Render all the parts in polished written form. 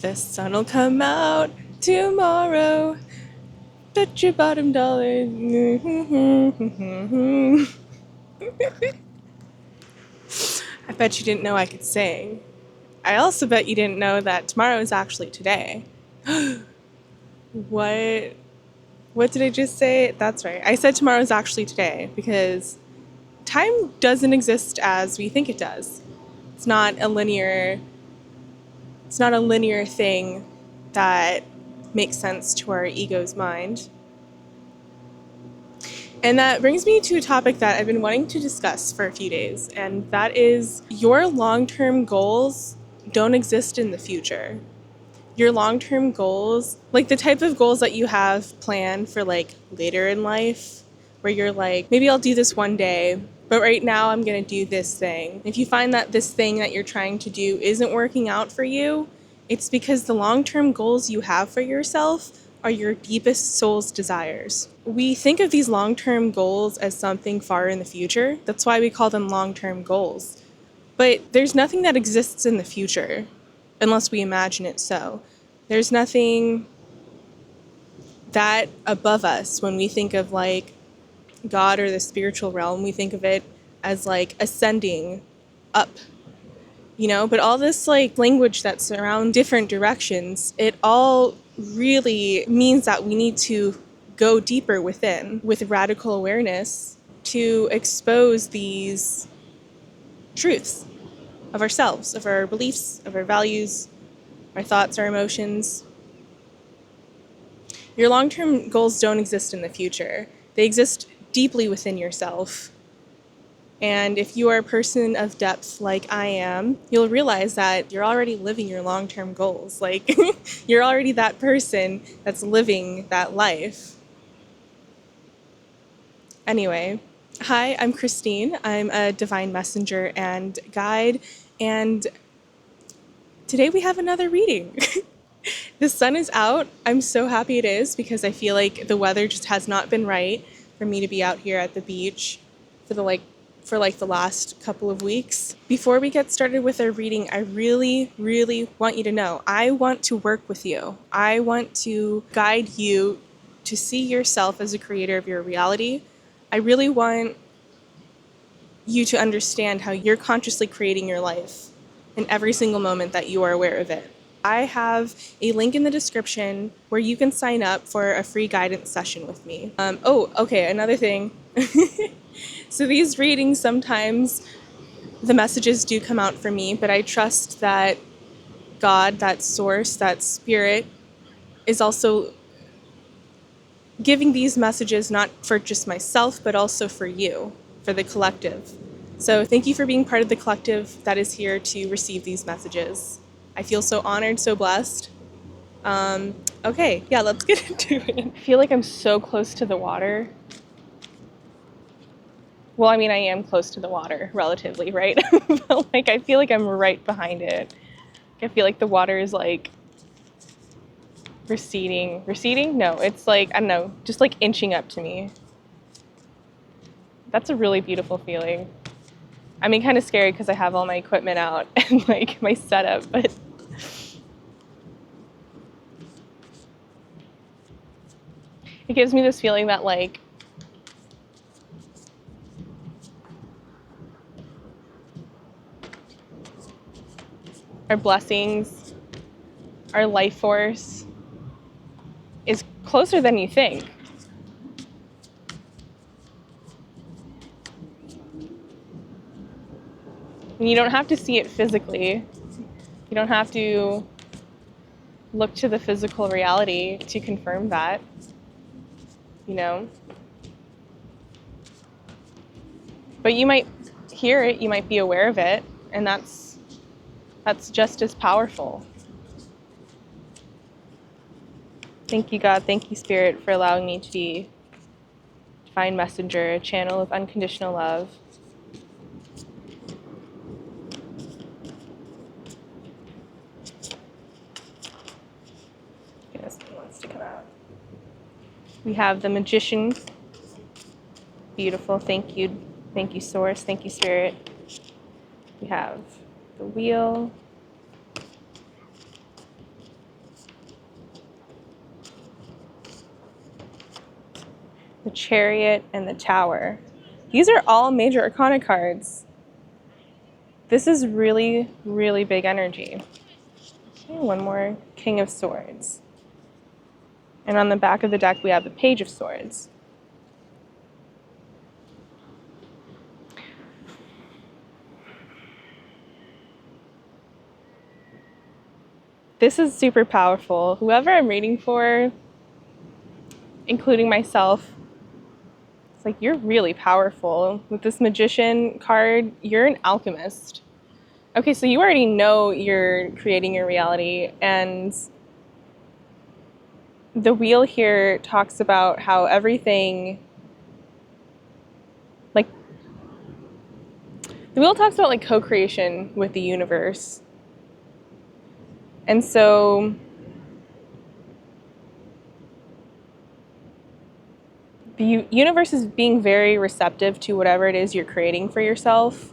The sun'll come out tomorrow. Bet your bottom dollar. I bet you didn't know I could sing. I also bet you didn't know that tomorrow is actually today. What? What did I just say? That's right. I said tomorrow is actually today because time doesn't exist as we think it does. It's not a linear thing that makes sense to our ego's mind. And that brings me to a topic that I've been wanting to discuss for a few days, and that is your long-term goals don't exist in the future. Your long-term goals, like the type of goals that you have planned for like later in life, where you're like, maybe I'll do this one day, but right now I'm going to do this thing. If you find that this thing that you're trying to do isn't working out for you, it's because the long-term goals you have for yourself are your deepest soul's desires. We think of these long-term goals as something far in the future. That's why we call them long-term goals. But there's nothing that exists in the future unless we imagine it so. There's nothing that above us when we think of like God or the spiritual realm. We think of it as like ascending up, but all this like language that's around different directions, it all really means that we need to go deeper within with radical awareness to expose these truths of ourselves, of our beliefs, of our values, our thoughts, our emotions. Your long-term goals don't exist in the future. They exist deeply within yourself. And if you are a person of depth like I am, you'll realize that you're already living your long-term goals. Like, you're already that person that's living that life. Anyway, hi, I'm Christine. I'm a divine messenger and guide. And today we have another reading. The sun is out. I'm so happy it is because I feel like the weather just has not been right for me to be out here at the beach for the last couple of weeks. Before we get started with our reading, I really, really want you to know I want to work with you. I want to guide you to see yourself as a creator of your reality. I really want you to understand how you're consciously creating your life in every single moment that you are aware of it. I have a link in the description where you can sign up for a free guidance session with me. Another thing. So these readings, sometimes the messages do come out for me, but I trust that God, that source, that spirit, is also giving these messages not for just myself, but also for you, for the collective. So thank you for being part of the collective that is here to receive these messages. I feel so honored, so blessed. Let's get into it. I feel like I'm so close to the water. Well, I mean, I am close to the water, relatively, right? But I feel like I'm right behind it. I feel like the water is receding. Receding? No, it's I don't know, just inching up to me. That's a really beautiful feeling. I mean, kind of scary because I have all my equipment out and my setup, but it gives me this feeling that our blessings, our life force is closer than you think. And you don't have to see it physically. You don't have to look to the physical reality to confirm that, But you might hear it, you might be aware of it, and that's just as powerful. Thank you, God. Thank you, Spirit, for allowing me to be a divine messenger, a channel of unconditional love. This one wants to come out. We have the Magician. Beautiful. Thank you. Thank you, Source. Thank you, Spirit. We have the Wheel. the Chariot, and the Tower. These are all major arcana cards. This is really, really big energy. Okay, one more, King of Swords. And on the back of the deck, we have the Page of Swords. This is super powerful. Whoever I'm reading for, including myself, it's like, you're really powerful. With this Magician card, you're an alchemist. Okay, so you already know you're creating your reality, and the wheel here talks about how everything, like, the wheel talks about like co-creation with the universe. And so the universe is being very receptive to whatever it is you're creating for yourself.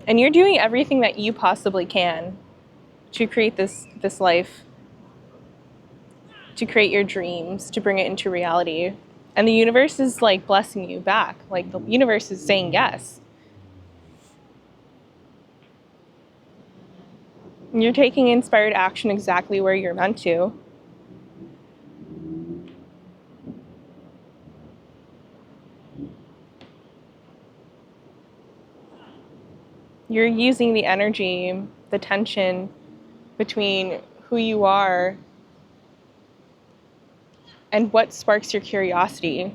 And you're doing everything that you possibly can to create this life, to create your dreams, to bring it into reality. And the universe is like blessing you back. Like, the universe is saying yes. And you're taking inspired action exactly where you're meant to. You're using the energy, the tension between who you are and what sparks your curiosity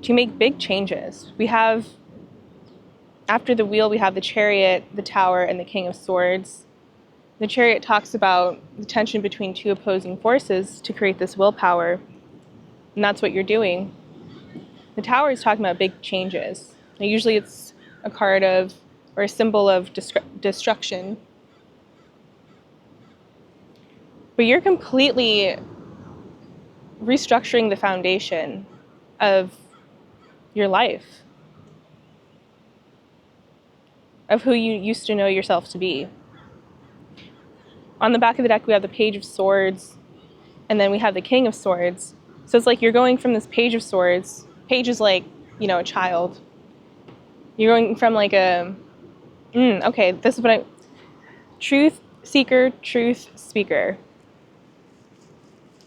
to make big changes. We have, after the wheel, we have the Chariot, the Tower, and the King of Swords. The Chariot talks about the tension between two opposing forces to create this willpower, and that's what you're doing. The Tower is talking about big changes. Now, usually it's a card of, or a symbol of destruction. But you're completely restructuring the foundation of your life, of who you used to know yourself to be. On the back of the deck, we have the Page of Swords, and then we have the King of Swords. So it's like you're going from this Page of Swords. Page is like, a child. You're going from like okay, this is truth seeker, truth speaker.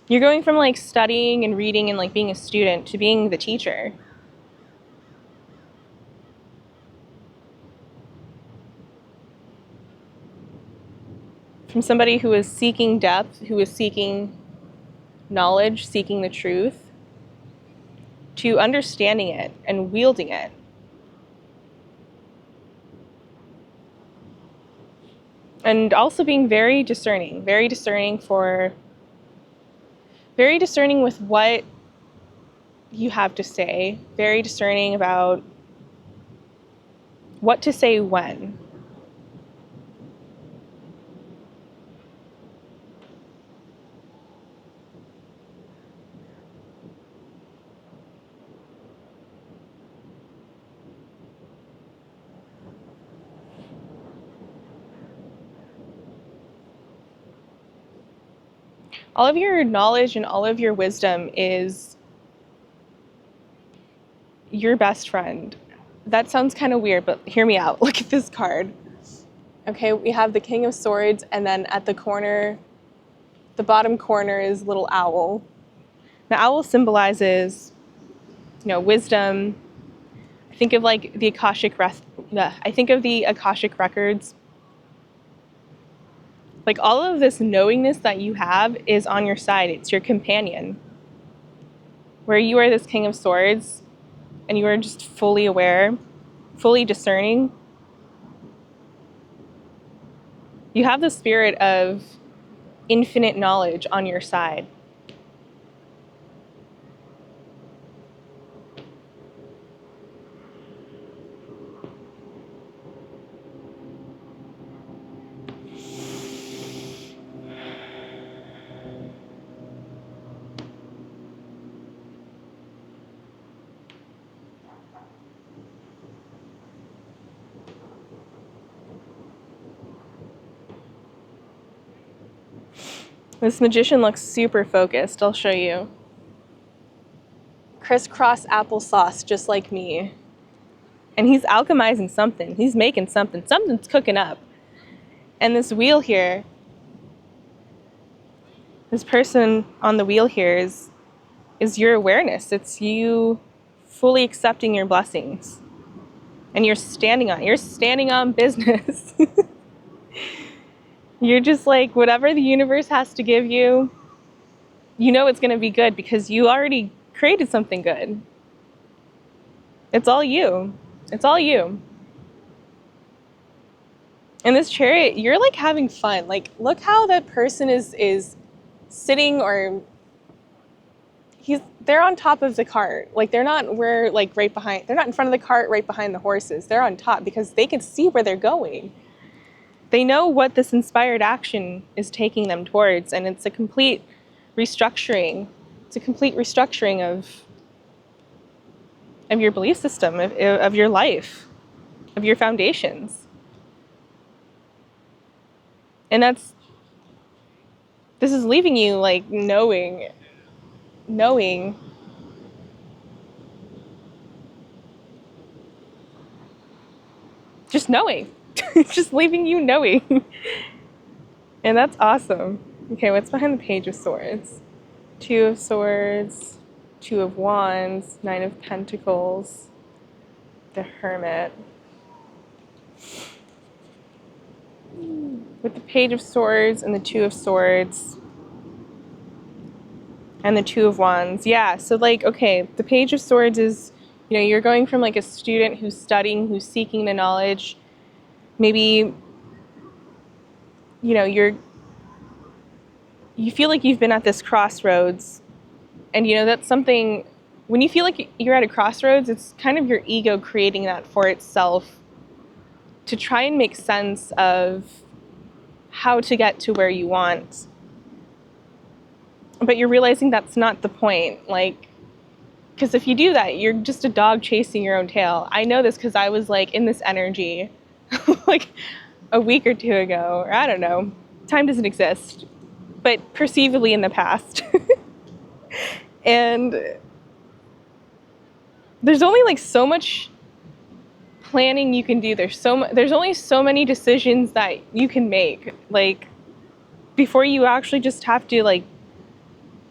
You're going from like studying and reading and like being a student to being the teacher. From somebody who is seeking depth, who is seeking knowledge, seeking the truth, to understanding it and wielding it. And also being very discerning with what you have to say, very discerning about what to say when. All of your knowledge and all of your wisdom is your best friend. That sounds kind of weird, but hear me out. Look at this card. Okay, we have the King of Swords, and then at the corner, the bottom corner is little owl. The owl symbolizes, wisdom. I think of like the Akashic records. Like, all of this knowingness that you have is on your side. It's your companion. Where you are this King of Swords and you are just fully aware, fully discerning. You have the spirit of infinite knowledge on your side. This magician looks super focused. I'll show you. Crisscross applesauce, just like me. And he's alchemizing something. He's making something. Something's cooking up. And this wheel here, this person on the wheel here is your awareness. It's you fully accepting your blessings. And you're standing on business. You're just like, whatever the universe has to give you, you know it's going to be good because you already created something good. It's all you. It's all you. In this chariot, you're like having fun. Like, look how that person is sitting, or they're on top of the cart. Like, they're not they're not in front of the cart right behind the horses. They're on top because they can see where they're going. They know what this inspired action is taking them towards, and it's a complete restructuring. It's a complete restructuring of your belief system, of your life, of your foundations. And this is leaving you like knowing, just knowing, just leaving you knowing. And that's awesome. Okay, what's behind the Page of Swords? Two of Swords, Two of Wands, Nine of Pentacles, the Hermit. With the Page of Swords and the Two of Swords and the Two of Wands. Yeah, so like, okay, the Page of Swords is, you're going from like a student who's studying, who's seeking the knowledge. Maybe, you feel like you've been at this crossroads, and that's something, when you feel like you're at a crossroads, it's kind of your ego creating that for itself to try and make sense of how to get to where you want. But you're realizing that's not the point, like, because if you do that, you're just a dog chasing your own tail. I know this because I was like in this energy like a week or two ago, or I don't know. Time doesn't exist, but perceivably in the past. And there's only like so much planning you can do. There's only so many decisions that you can make, like, before you actually just have to like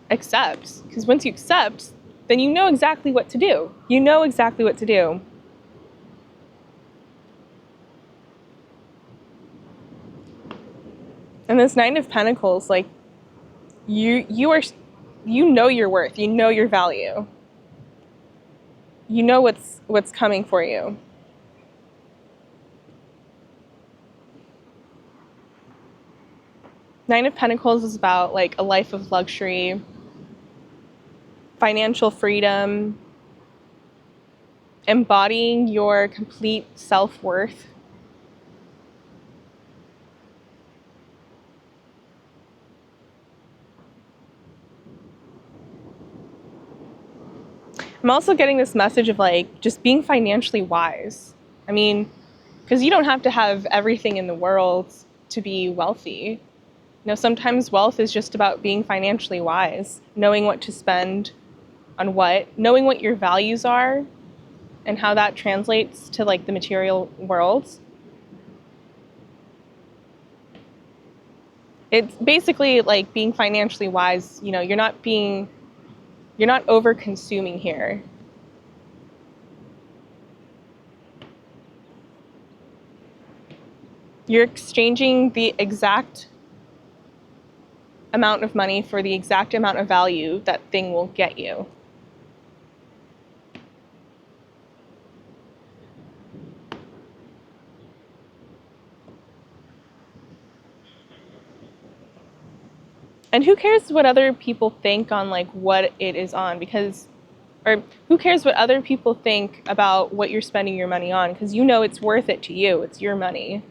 accept. Because once you accept, then you know exactly what to do. You know exactly what to do. And this Nine of Pentacles, like, you know your worth. You know your value. You know what's coming for you. Nine of Pentacles is about like a life of luxury, financial freedom, embodying your complete self-worth. I'm also getting this message of like just being financially wise. I mean, because you don't have to have everything in the world to be wealthy. Sometimes wealth is just about being financially wise, knowing what to spend on what, knowing what your values are and how that translates to like the material world. It's basically like being financially wise. You're not over consuming here. You're exchanging the exact amount of money for the exact amount of value that thing will get you. And who cares what other people think on like what it is on, or who cares what other people think about what you're spending your money on, because it's worth it to you. It's your money.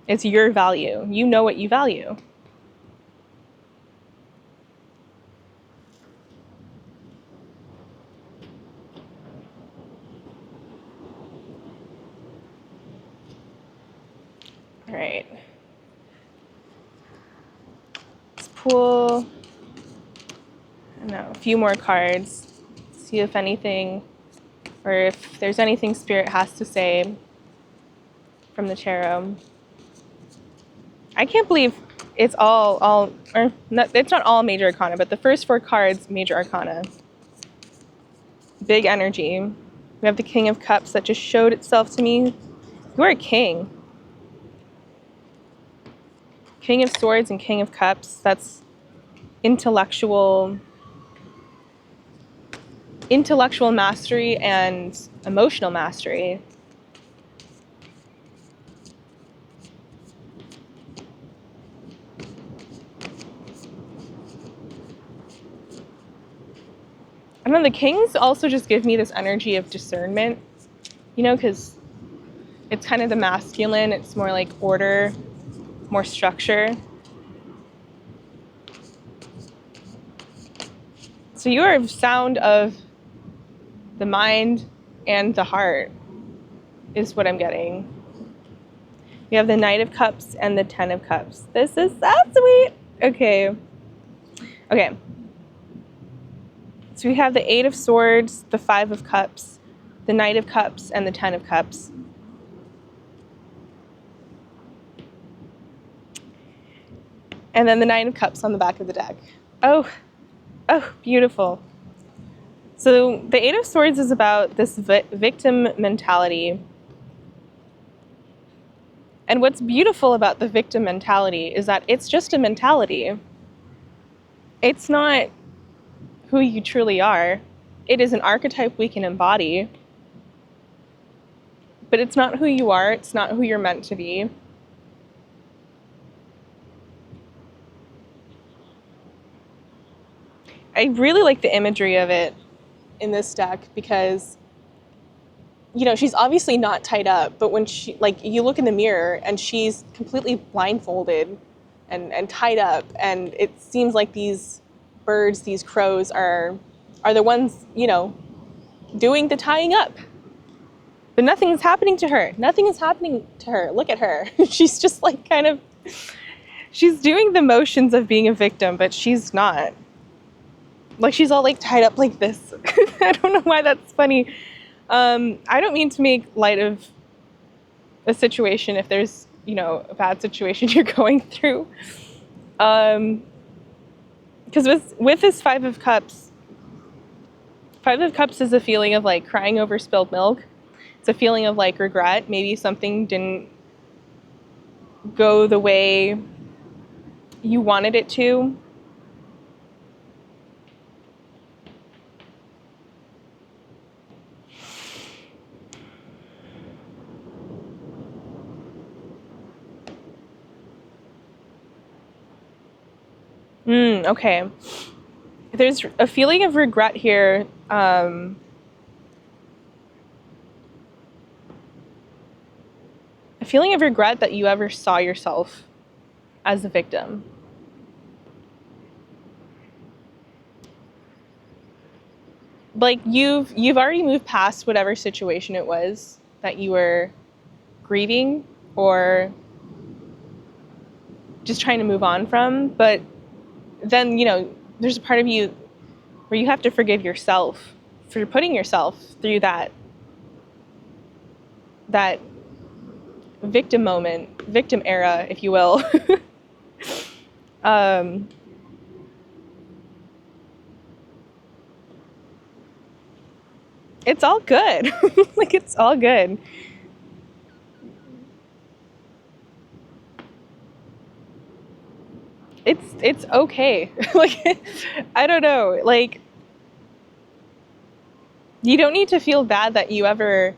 It's your value. You know what you value. All right. pull, I don't know, a few more cards, see if anything, or if there's anything Spirit has to say from the tarot. I can't believe it's or not, it's not all major arcana, but the first 4 cards, major arcana. Big energy. We have the King of Cups that just showed itself to me. You are a king. King of Swords and King of Cups. That's intellectual mastery and emotional mastery. I don't know, the Kings also just give me this energy of discernment, you know, because it's kind of the masculine. It's more like order, more structure. So you are sound of the mind and the heart is what I'm getting. We have the Knight of Cups and the Ten of Cups. This is so sweet. Okay. So we have the Eight of Swords, the Five of Cups, the Knight of Cups, and the Ten of Cups. And then the Nine of Cups on the back of the deck. Oh, beautiful. So the Eight of Swords is about this victim mentality. And what's beautiful about the victim mentality is that it's just a mentality. It's not who you truly are. It is an archetype we can embody. But it's not who you are. It's not who you're meant to be. I really like the imagery of it in this deck because, you know, she's obviously not tied up, but when she, like, you look in the mirror and she's completely blindfolded and tied up, and it seems like these birds, these crows are the ones, you know, doing the tying up. But nothing is happening to her. Nothing is happening to her. Look at her. She's just like she's doing the motions of being a victim, but she's not. Like, she's all like tied up like this. I don't know why that's funny. I don't mean to make light of a situation if there's, you know, a bad situation you're going through. Because with this Five of Cups is a feeling of like crying over spilled milk. It's a feeling of like regret. Maybe something didn't go the way you wanted it to. Okay. There's a feeling of regret here. A feeling of regret that you ever saw yourself as a victim. Like, you've already moved past whatever situation it was that you were grieving or just trying to move on from, but then, you know, there's a part of you where you have to forgive yourself for putting yourself through that victim moment, victim era, if you will. It's all good. Like, it's all good. It's okay. Like, I don't know, like, you don't need to feel bad that you ever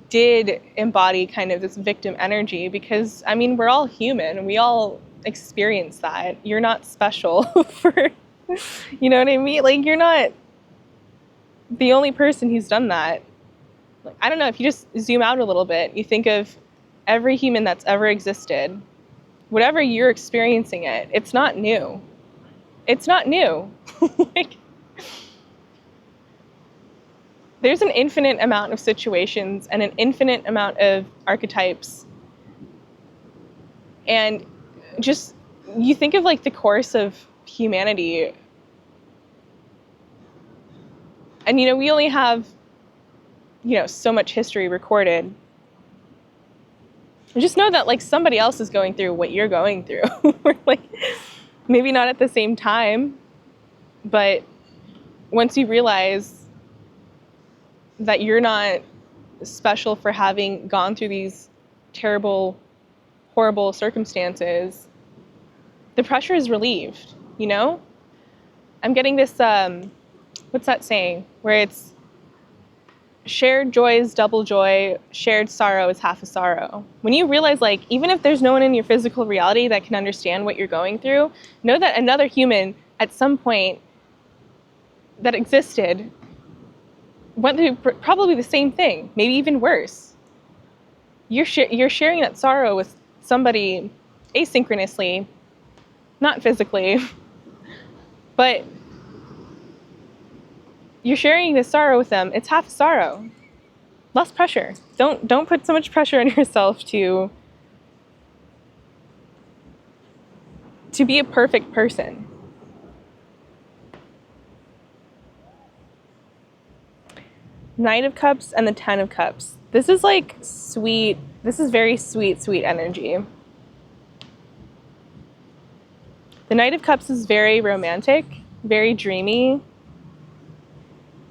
did embody kind of this victim energy, because, I mean, we're all human. We all experience that. You're not special for, you know what I mean? Like, you're not the only person who's done that. Like, I don't know, if you just zoom out a little bit, you think of every human that's ever existed, whatever you're experiencing it's not new. It's not new. Like, there's an infinite amount of situations and an infinite amount of archetypes. And just you think of like the course of humanity, and we only have so much history recorded. Just know that like somebody else is going through what you're going through. Like, maybe not at the same time, but once you realize that you're not special for having gone through these terrible, horrible circumstances, the pressure is relieved. I'm getting this, what's that saying, where it's shared joy is double joy, shared sorrow is half a sorrow. When you realize, like, even if there's no one in your physical reality that can understand what you're going through, know that another human at some point that existed went through probably the same thing, maybe even worse. You're sharing that sorrow with somebody asynchronously, not physically, but you're sharing this sorrow with them. It's half sorrow. Less pressure. Don't put so much pressure on yourself to be a perfect person. Knight of Cups and the Ten of Cups. This is like sweet. This is very sweet, sweet energy. The Knight of Cups is very romantic, very dreamy.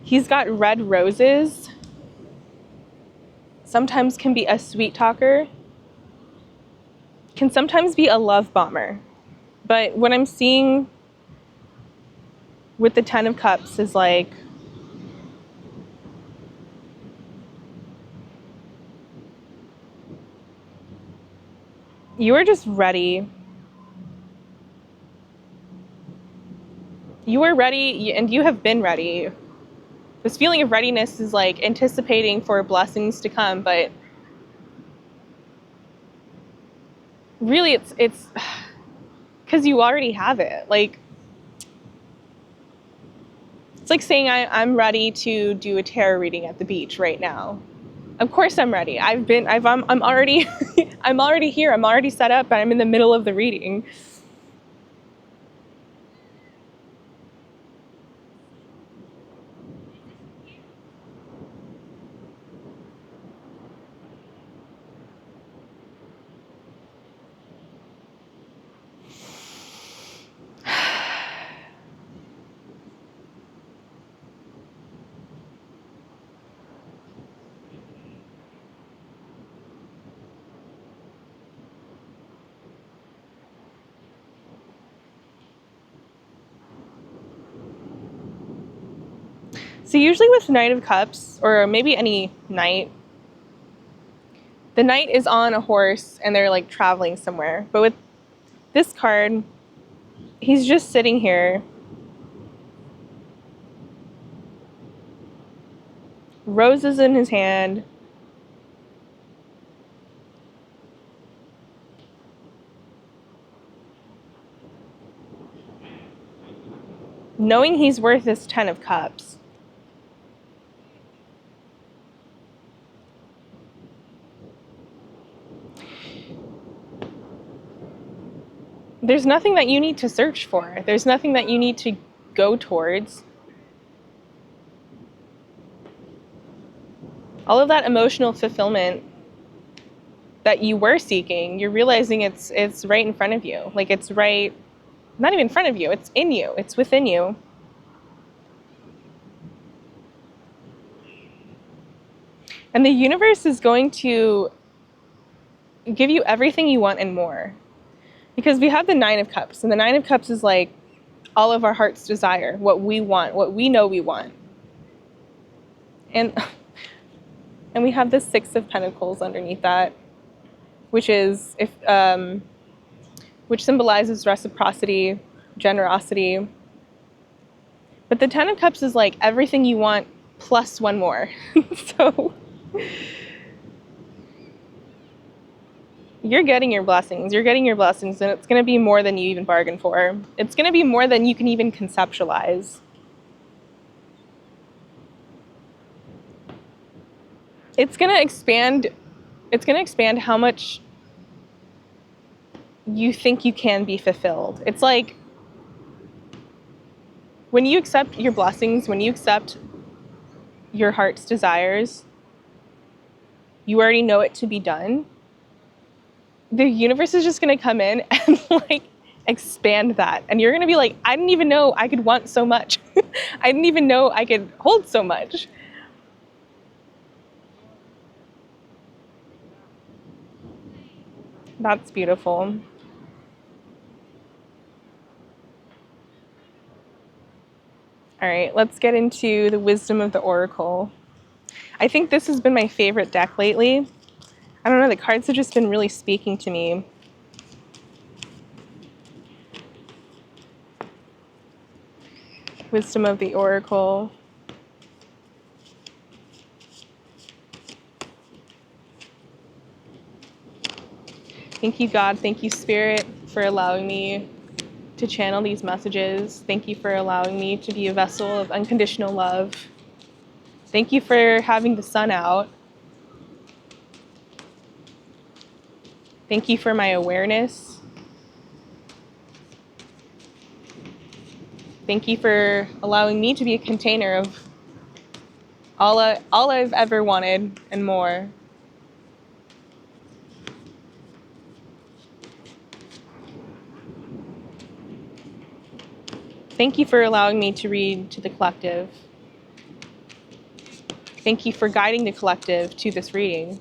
He's got red roses. Sometimes can be a sweet talker. Can sometimes be a love bomber. But what I'm seeing with the Ten of Cups is like, you are just ready. You are ready, and you have been ready. This feeling of readiness is like anticipating for blessings to come, but really it's because you already have it. Like, it's like saying I'm ready to do a tarot reading at the beach right now. Of course I'm ready. I'm already I'm already here. I'm already set up, and I'm in the middle of the reading. So usually with Knight of Cups, or maybe any knight, the knight is on a horse and they're like traveling somewhere. But with this card, he's just sitting here, roses in his hand, knowing he's worth this Ten of Cups. There's nothing that you need to search for. There's nothing that you need to go towards. All of that emotional fulfillment that you were seeking, you're realizing it's right in front of you. Like, it's right, not even in front of you, it's in you, it's within you. And the universe is going to give you everything you want and more. Because we have the Nine of Cups, and the Nine of Cups is like all of our heart's desire, what we want, what we know we want. And we have the Six of Pentacles underneath that, which is which symbolizes reciprocity, generosity. But the Ten of Cups is like everything you want plus one more. So you're getting your blessings. You're getting your blessings, and it's going to be more than you even bargained for. It's going to be more than you can even conceptualize. It's going to expand how much you think you can be fulfilled. It's like when you accept your blessings, when you accept your heart's desires, you already know it to be done. The universe is just going to come in and like expand that. And you're going to be like, I didn't even know I could want so much. I didn't even know I could hold so much. That's beautiful. All right, let's get into the wisdom of the Oracle. I think this has been my favorite deck lately. I don't know, the cards have just been really speaking to me. Wisdom of the Oracle. Thank you, God. Thank you, Spirit, for allowing me to channel these messages. Thank you for allowing me to be a vessel of unconditional love. Thank you for having the sun out. Thank you for my awareness. Thank you for allowing me to be a container of all I've ever wanted and more. Thank you for allowing me to read to the collective. Thank you for guiding the collective to this reading.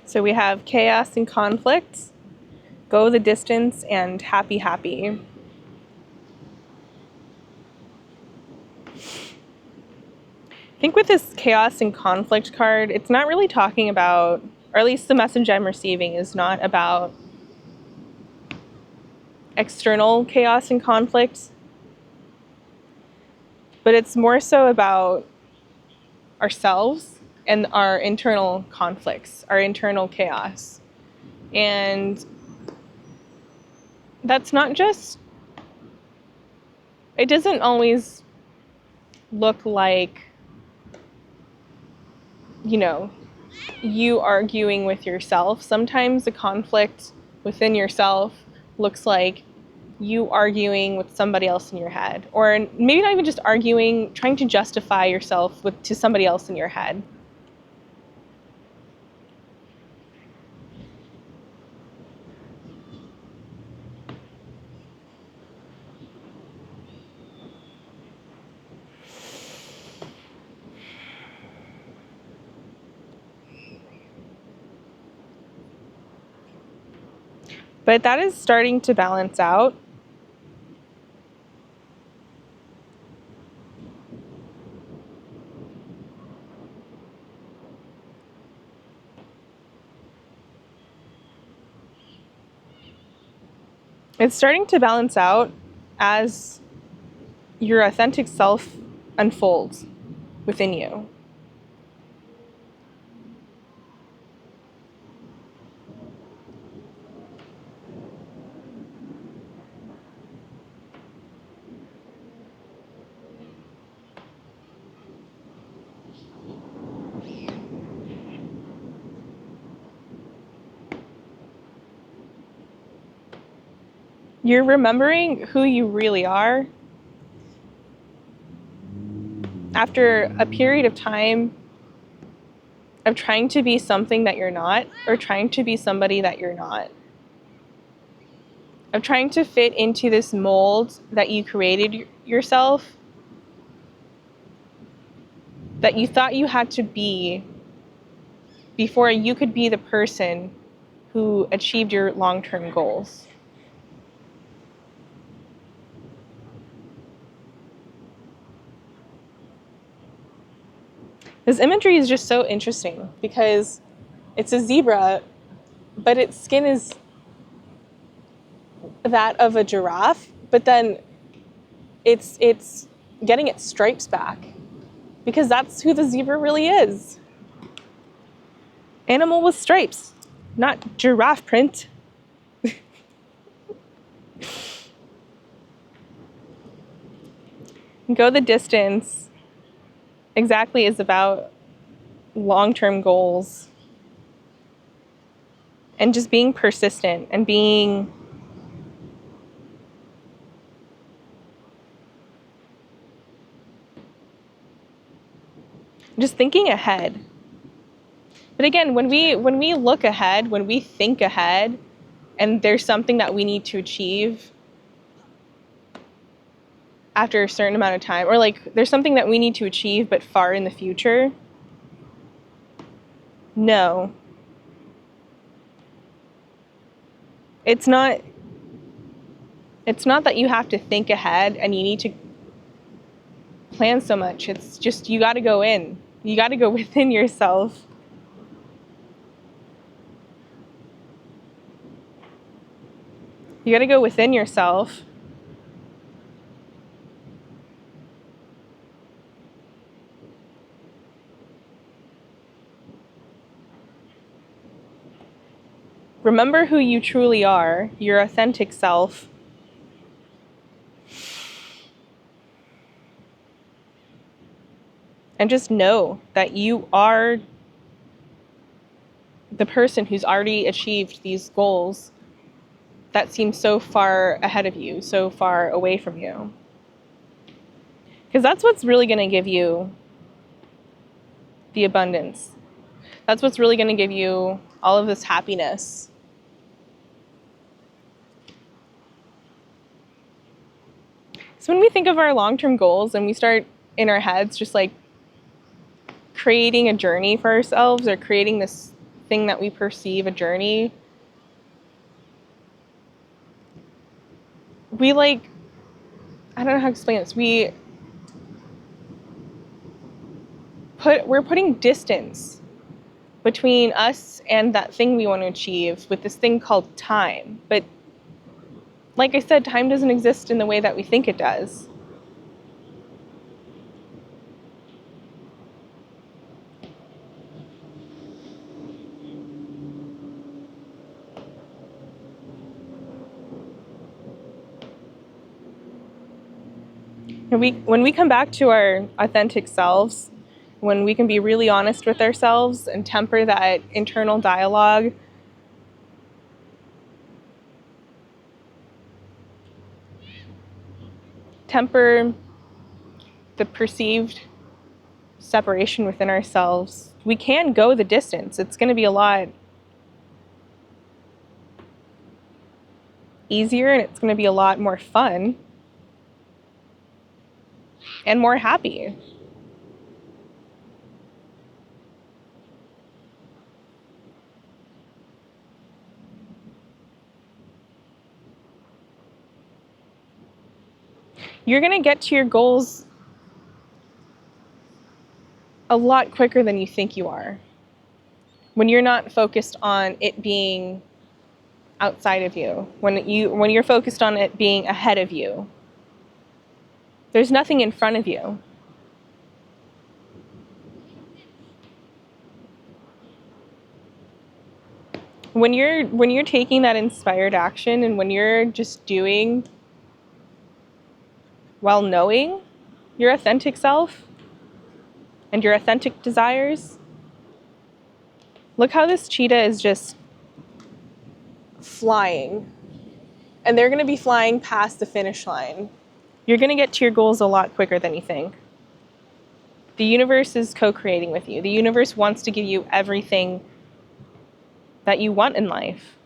So we have chaos and conflict, go the distance, and happy, happy. I think with this chaos and conflict card, it's not really talking about, or at least the message I'm receiving is not about external chaos and conflict, but it's more so about ourselves and our internal conflicts, our internal chaos. And that's not just, it doesn't always look like, you know, you arguing with yourself. Sometimes the conflict within yourself looks like you arguing with somebody else in your head, or maybe not even just arguing, trying to justify yourself to somebody else in your head. But that is starting to balance out. It's starting to balance out as your authentic self unfolds within you. You're remembering who you really are after a period of time of trying to be something that you're not, or trying to be somebody that you're not, of trying to fit into this mold that you created yourself, that you thought you had to be before you could be the person who achieved your long-term goals. This imagery is just so interesting because it's a zebra, but its skin is that of a giraffe, but then it's getting its stripes back because that's who the zebra really is. Animal with stripes, not giraffe print. Go the distance exactly is about long-term goals and just being persistent and being just thinking ahead. But again, when we look ahead, when we think ahead, and there's something that we need to achieve after a certain amount of time, or like there's something that we need to achieve but far in the future, no. It's not that you have to think ahead and you need to plan so much. It's just you got to go in. You got to go within yourself. You got to go within yourself. Remember who you truly are, your authentic self. And just know that you are the person who's already achieved these goals that seem so far ahead of you, so far away from you. Because that's what's really going to give you the abundance. That's what's really going to give you all of this happiness. So when we think of our long-term goals and we start in our heads just like creating a journey for ourselves or creating this thing that we perceive a journey, we like, I don't know how to explain this. We're putting distance between us and that thing we want to achieve with this thing called time. But like I said, time doesn't exist in the way that we think it does. And when we come back to our authentic selves, when we can be really honest with ourselves and temper that internal dialogue, temper the perceived separation within ourselves, we can go the distance. It's going to be a lot easier and it's going to be a lot more fun and more happy. You're going to get to your goals a lot quicker than you think you are when you're not focused on it being outside of you, when you're focused on it being ahead of you. There's nothing in front of you. When you're taking that inspired action and when you're just doing while knowing your authentic self and your authentic desires, look how this cheetah is just flying. And they're going to be flying past the finish line. You're going to get to your goals a lot quicker than you think. The universe is co-creating with you. The universe wants to give you everything that you want in life.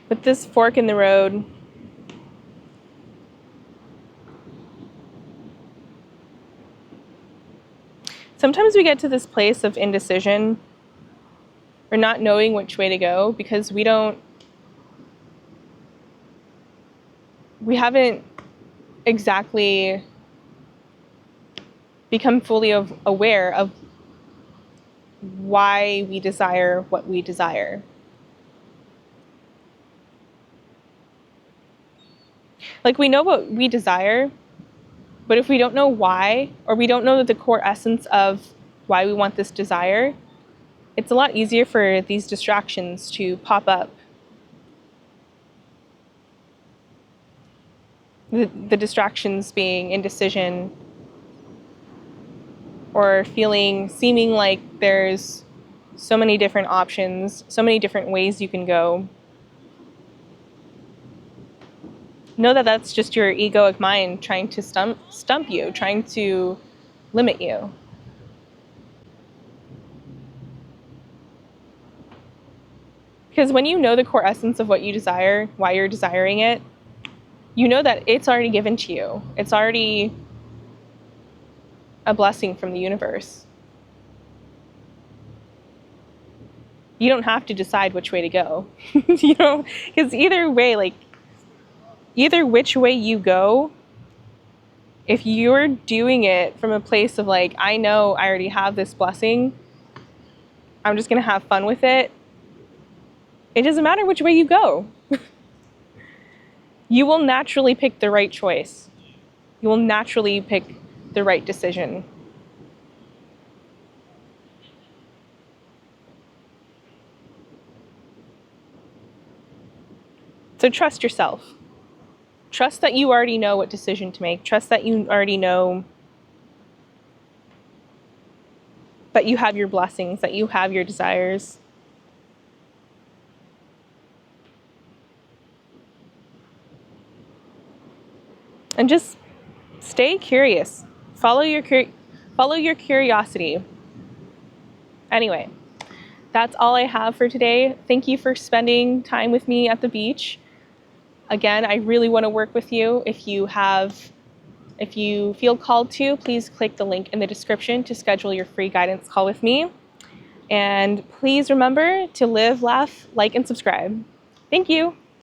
with this fork in the road, sometimes we get to this place of indecision or not knowing which way to go because we haven't exactly become fully aware of why we desire what we desire. Like, we know what we desire, but if we don't know why, or we don't know the core essence of why we want this desire, it's a lot easier for these distractions to pop up. The distractions being indecision or seeming like there's so many different options, so many different ways you can go. Know that that's just your egoic mind trying to stump you, trying to limit you. Because when you know the core essence of what you desire, why you're desiring it, you know that it's already given to you. It's already a blessing from the universe. You don't have to decide which way to go. Because either which way you go, if you're doing it from a place of like, I know I already have this blessing, I'm just going to have fun with it, it doesn't matter which way you go. You will naturally pick the right choice. You will naturally pick the right decision. So trust yourself. Trust that you already know what decision to make. Trust that you already know that you have your blessings, that you have your desires. And just stay curious. Follow your curiosity. Anyway, that's all I have for today. Thank you for spending time with me at the beach. Again, I really want to work with you. If you feel called to, please click the link in the description to schedule your free guidance call with me. And please remember to live, laugh, like, and subscribe. Thank you.